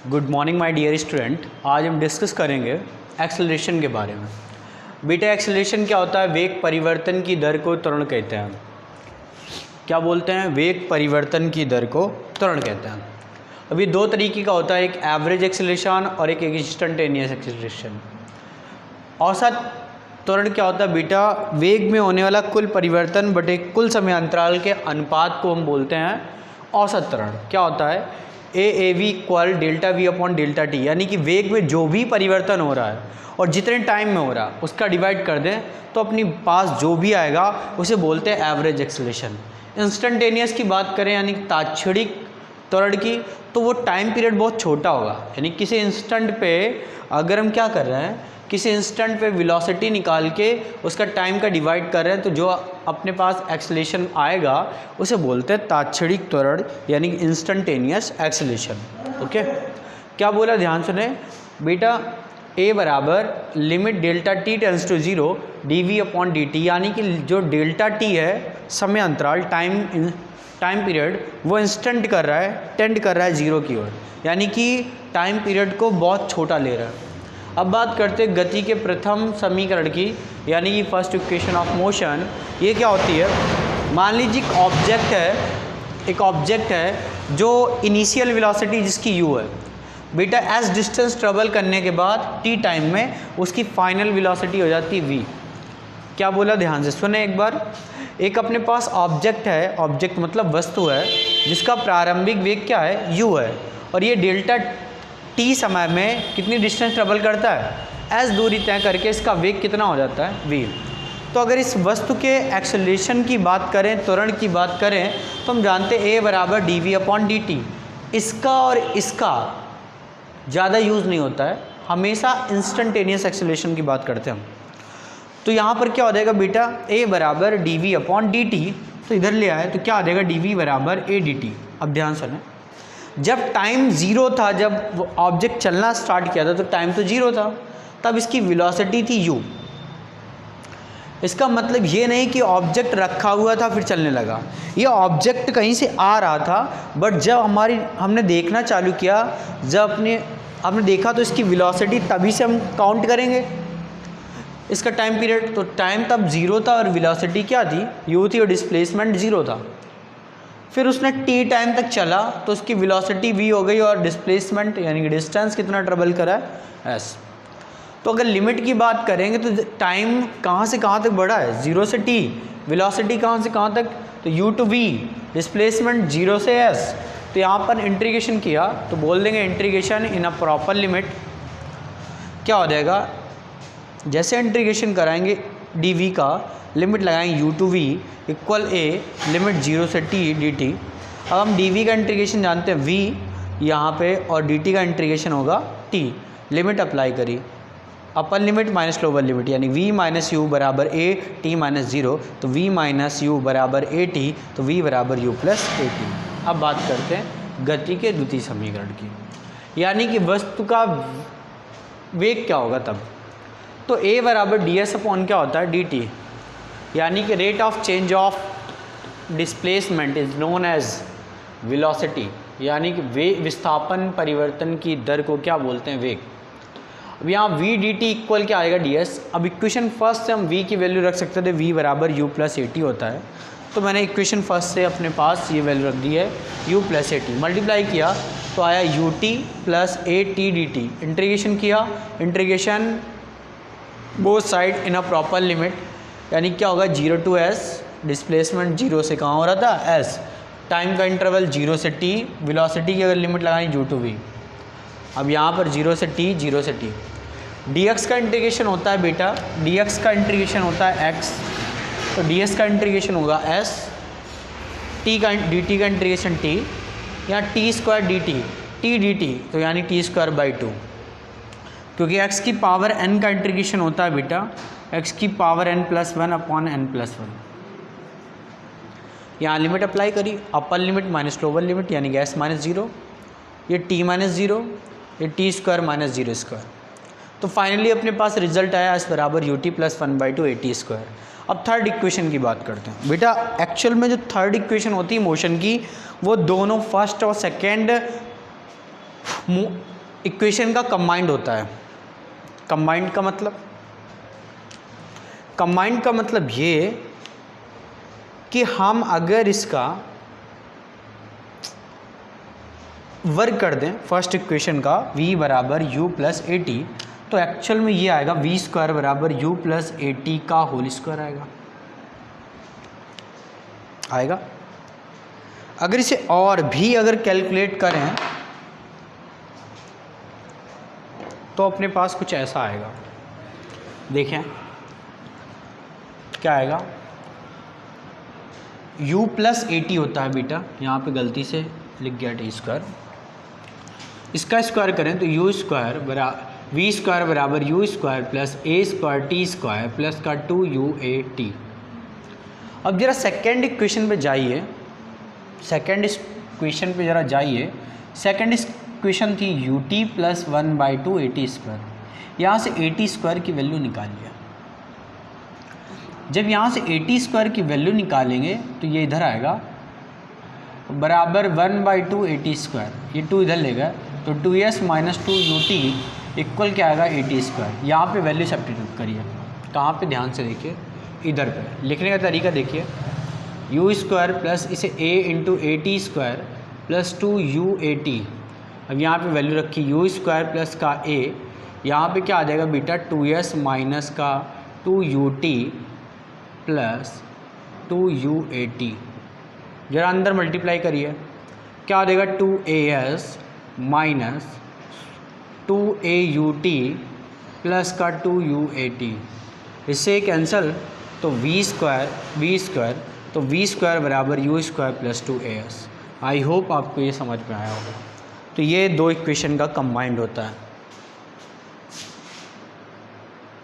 Good morning my dear student. आज हम discuss करेंगे एक्सेलरेशन के बारे में। बेटा एक्सेलरेशन क्या होता है? वेग परिवर्तन की दर को त्वरण कहते हैं। क्या बोलते हैं? वेग परिवर्तन की दर को त्वरण कहते हैं। अभी दो तरीके का होता है, एक एवरेज एक्सेलरेशन और एक इंस्टेंटेनियस एक्सेलरेशन। औसत त्वरण क्या होता है बेटा? वेग में होने वाला कुल परिवर्तन बटे कुल समय अंतराल के अनुपात को हम बोलते हैं औसत त्वरण। क्या होता है? A V equal delta we upon delta T, यानी कि वेग में जो भी परिवर्तन हो रहा है और जितने टाइम में हो रहा है उसका डिवाइड कर दें तो अपनी पास जो भी आएगा उसे बोलते हैं एवरेज एक्सेलरेशन। इंस्टेंटेनियस की बात करें यानी तात्क्षणिक त्वरण की, तो वो टाइम पीरियड बहुत छोटा होगा। यानी किसी इंस्टेंट पे अगर हम क्या कर रहे हैं, किसी इंस्टेंट पे वेलोसिटी निकाल के उसका टाइम का डिवाइड कर रहे हैं तो जो अपने पास एक्सेलरेशन आएगा उसे बोलते हैं तात्क्षणिक त्वरण यानी इंस्टेंटेनियस एक्सेलरेशन। ओके, क्या बोला? ध्यान सुने बेटा। ए बराबर limit delta t tends to zero d v upon d t, यानी कि जो डेल्टा टी है समय अंतराल टाइम पीरियड वो इंस्टेंट कर रहा है, टेंड कर रहा है जीरो की ओर, यानी कि टाइम पीरियड को बहुत छोटा ले रहा है। अब बात करते हैं गति के प्रथम समीकरण की, यानी कि फर्स्ट इक्वेशन ऑफ मोशन। ये क्या होती है? मान लीजिए एक ऑब्जेक्ट है जो इनिशियल वेलोसिटी जिसकी u है बेटा, एस डिस्टेंस ट्रेवल करने के बाद t टाइम में उसकी फाइनल वेलोसिटी हो जाती है v। क्या बोला? ध्यान से सुने एक बार। एक अपने पास ऑब्जेक्ट है, ऑब्जेक्ट मतलब वस्तु है जिसका प्रारंभिक वेग क्या है? u है, और ये डेल्टा टी समय में कितनी डिस्टेंस ट्रेवल करता है? एस दूरी तय करके इसका वेग कितना हो जाता है? v। तो अगर इस वस्तु के एक्सेलरेशन की बात करें, त्वरण की बात करें, तो हम जानते हैं a बराबर d v upon d t. इसका और इसका ज़्यादा यूज़ नहीं होता है, हमेशा इंस्टेंटेनियस एक्सेलरेशन की बात करते हैं हम। तो यहाँ पर क्या हो जाएगा बेटा? a बराबर d v upon d t, तो इधर ले आए तो क्या आ जाएगा? डी वी बराबर ए डी टी। अब ध्यान सुने, जब टाइम ज़ीरो था, जब ऑब्जेक्ट चलना स्टार्ट किया था तो टाइम तो ज़ीरो था, तब इसकी वेलोसिटी थी u। इसका मतलब ये नहीं कि ऑब्जेक्ट रखा हुआ था फिर चलने लगा, ये ऑब्जेक्ट कहीं से आ रहा था, बट जब हमने देखना चालू किया, जब हमने देखा तो इसकी वेलोसिटी तभी से हम काउंट करेंगे इसका टाइम पीरियड। तो टाइम तब ज़ीरो था और वेलोसिटी क्या थी? u थी और डिस्प्लेसमेंट ज़ीरो था। फिर उसने t टाइम तक चला तो उसकी वेलोसिटी v हो गई और डिस्प्लेसमेंट यानी कि डिस्टेंस कितना ट्रेवल करा है? s। तो अगर लिमिट की बात करेंगे तो टाइम कहाँ से कहाँ तक बढ़ा है? ज़ीरो से t। वेलोसिटी कहाँ से कहाँ तक? तो u to v, displacement zero से s। तो यहाँ पर इंटीग्रेशन किया तो बोल देंगे integration in a proper limit. क्या हो जाएगा? जैसे इंटीग्रेशन कराएंगे dv का, लिमिट लगाएंगे u to v equal a limit zero से t dt। अब हम dv का इंटीग्रेशन जानते हैं v यहाँ पे, और dt का इंटीग्रेशन होगा t। लिमिट अप्लाई करी, upper limit minus lower limit, यानी v माइनस यू बराबर a t माइनस ज़ीरो, तो v माइनस यू बराबर a t, तो v बराबर u प्लस a t। अब बात करते हैं गति के द्वितीय समीकरण की, यानी कि वस्तु का वेग क्या होगा तब। तो a बराबर डी एस अपॉन क्या होता है? डी टी, यानी कि rate of change of displacement is known as velocity, यानी कि विस्थापन परिवर्तन की दर को क्या बोलते हैं? वेग। अब यहाँ v डी टी इक्वल क्या आएगा? D S. अब इक्वेशन फर्स्ट से हम v की वैल्यू रख सकते थे, v बराबर u प्लस ए टी होता है, तो मैंने इक्वेशन फर्स्ट से अपने पास ये वैल्यू रख दी है u plus A T. Multiply किया तो आया u T plus A T D T. Integration किया, integration both side in a proper limit, यानी क्या होगा? Zero to s, displacement zero से कहाँ हो रहा था? s। टाइम का इंटरवल जीरो से t, वेलोसिटी की अगर लिमिट लगानी u टू v। अब यहाँ पर जीरो से t, जीरो से t। dx का इंटीग्रेशन होता है बेटा, dx का इंटीग्रेशन होता है x, तो ds का इंटीग्रेशन होगा s, t का dt का इंटीग्रेशन t, या t square dt, t dt, तो यानी t स्क्वायर बाई टू, क्योंकि x की पावर n का इंटीग्रेशन होता है बेटा x की power n plus one upon n plus one. यहाँ लिमिट अप्लाई करी, upper limit minus lower limit, यानी कि s माइनस ज़ीरो, ये t माइनस ज़ीरो, ये t square minus zero square. तो फाइनली अपने पास रिजल्ट आया s बराबर U T plus one by two A T square. अब थर्ड इक्वेशन की बात करते हैं बेटा। एक्चुअल में जो थर्ड इक्वेशन होती है मोशन की, वो दोनों फर्स्ट और सेकेंड इक्वेशन का कंबाइंड होता है। कंबाइंड का मतलब ये कि हम अगर इसका वर्क कर दें फर्स्ट इक्वेशन का v बराबर u प्लस ए टी, तो एक्चुअल में ये आएगा v स्क्वायर बराबर u प्लस ए टी का होल स्क्वायर आएगा। अगर इसे और भी अगर कैलकुलेट करें तो अपने पास कुछ ऐसा आएगा। देखें क्या आएगा, u प्लस ए टी होता है बेटा, यहाँ पे गलती से लिख गया टी स्क्वायर, इसका स्क्वायर करें तो u स्क्वायर बराबर v स्क्वायर बराबर u स्क्वायर प्लस ए स्क्वायर टी स्क्वायर प्लस का 2uat। अब जरा सेकेंड इक्वेशन पे जाइए, सेकेंड इक्वेशन थी ut plus 1/2 A T square. यहाँ से ए टी स्क्वायर की वैल्यू निकालिए। जब यहाँ से ए टी स्क्वायर की वैल्यू निकालेंगे तो ये इधर आएगा बराबर 1/2 ए टी स्क्वायर, ये 2 इधर ले गए तो 2s माइनस 2ut इक्वल क्या आएगा ए टी स्क्वायर। यहाँ पर वैल्यू सब्स्टिट्यूट करिए, कहाँ पे ध्यान से देखिए, इधर पे लिखने का तरीका देखिए, u स्क्वायर प्लस इसे a into A T square plus 2uat। अब यहाँ पे वैल्यू रखी u स्क्वायर प्लस का a, यहाँ पे क्या आ जाएगा बेटा 2s माइनस का 2ut प्लस 2uat। जरा अंदर मल्टीप्लाई करिए, क्या आ जाएगा 2as माइनस 2aut प्लस का 2uat। इससे कैंसल तो v स्क्वायर तो v स्क्वायर बराबर u square plus 2as। I hope आपको ये समझ में आया होगा। तो ये दो इक्वेशन का कंबाइंड होता है।